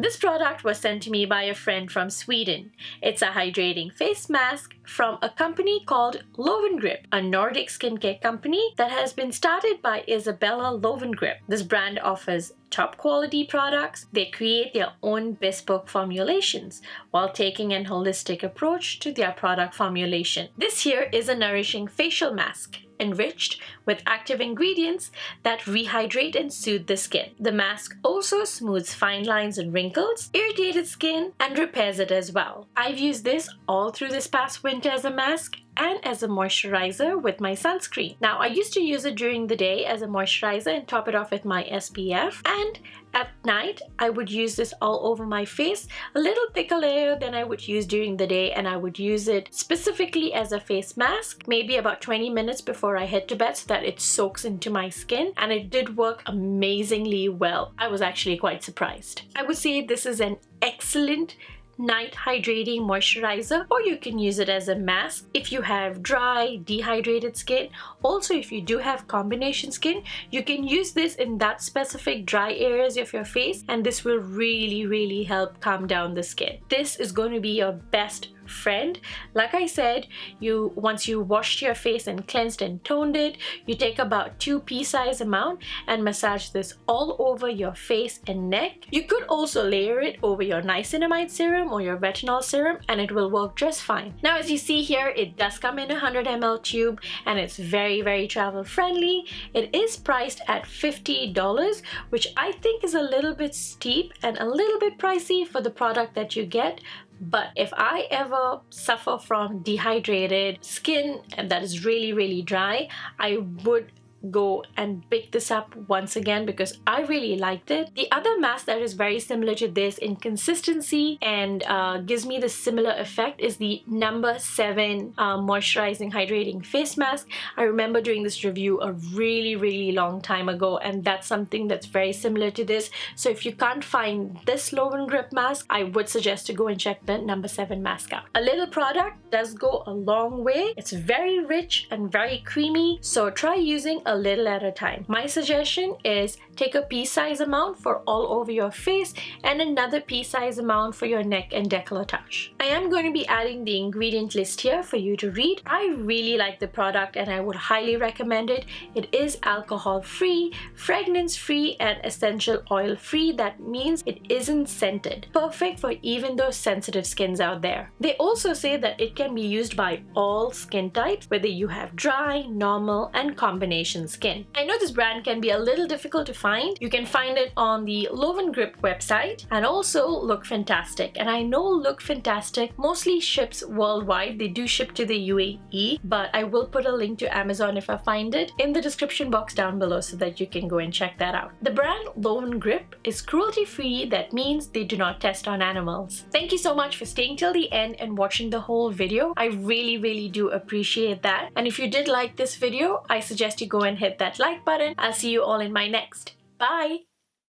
This product was sent to me by a friend from Sweden. It's a hydrating face mask from a company called Löwengrip, a Nordic skincare company that has been started by Isabella Löwengrip. This brand offers top quality products. They create their own bespoke formulations while taking an holistic approach to their product formulation. This here is a nourishing facial mask, enriched with active ingredients that rehydrate and soothe the skin. The mask also smooths fine lines and wrinkles, irritated skin, and repairs it as well. I've used this all through this past winter as a mask and as a moisturizer with my sunscreen. Now, I used to use it during the day as a moisturizer and top it off with my SPF, and at night I would use this all over my face, a little thicker layer than I would use during the day, and I would use it specifically as a face mask maybe about 20 minutes before I head to bed so that it soaks into my skin, and it did work amazingly well. I was actually quite surprised. I would say this is an excellent night hydrating moisturizer, or you can use it as a mask if you have dry, dehydrated skin. Also, if you do have combination skin, you can use this in that specific dry areas of your face, and this will really help calm down the skin. This is going to be your best friend. Like I said, once you washed your face and cleansed and toned it, you take about 2 pea-size amount and massage this all over your face and neck. You could also layer it over your niacinamide serum or your retinol serum, and it will work just fine. Now, as you see here, it does come in a 100 ml tube, and it's very travel friendly. It is priced at $50, which I think is a little bit steep and a little bit pricey for the product that you get. But if I ever suffer from dehydrated skin and that is really dry, I would go and pick this up once again because I really liked it. The other mask that is very similar to this in consistency and gives me the similar effect is the number 7 moisturizing hydrating face mask. I remember doing this review a really long time ago, and that's something that's very similar to this. So if you can't find this Löwengrip mask, I would suggest to go and check the number 7 mask out. A little product does go a long way. It's very rich and very creamy, so try using a little at a time. My suggestion is take a pea-size amount for all over your face and another pea-size amount for your neck and décolletage. I am going to be adding the ingredient list here for you to read. I really like the product and I would highly recommend it. It is alcohol-free, fragrance-free, and essential oil-free. That means it isn't scented. Perfect for even those sensitive skins out there. They also say that it can be used by all skin types, whether you have dry, normal, and combination skin. I know this brand can be a little difficult to find. You can find it on the Löwengrip website, and also Look Fantastic. And I know Look Fantastic mostly ships worldwide. They do ship to the UAE, but I will put a link to Amazon if I find it in the description box down below so that you can go and check that out. The brand Löwengrip is cruelty-free. That means they do not test on animals. Thank you so much for staying till the end and watching the whole video. I really do appreciate that. And if you did like this video, I suggest you go and hit that like button. I'll see you all in my next. Bye!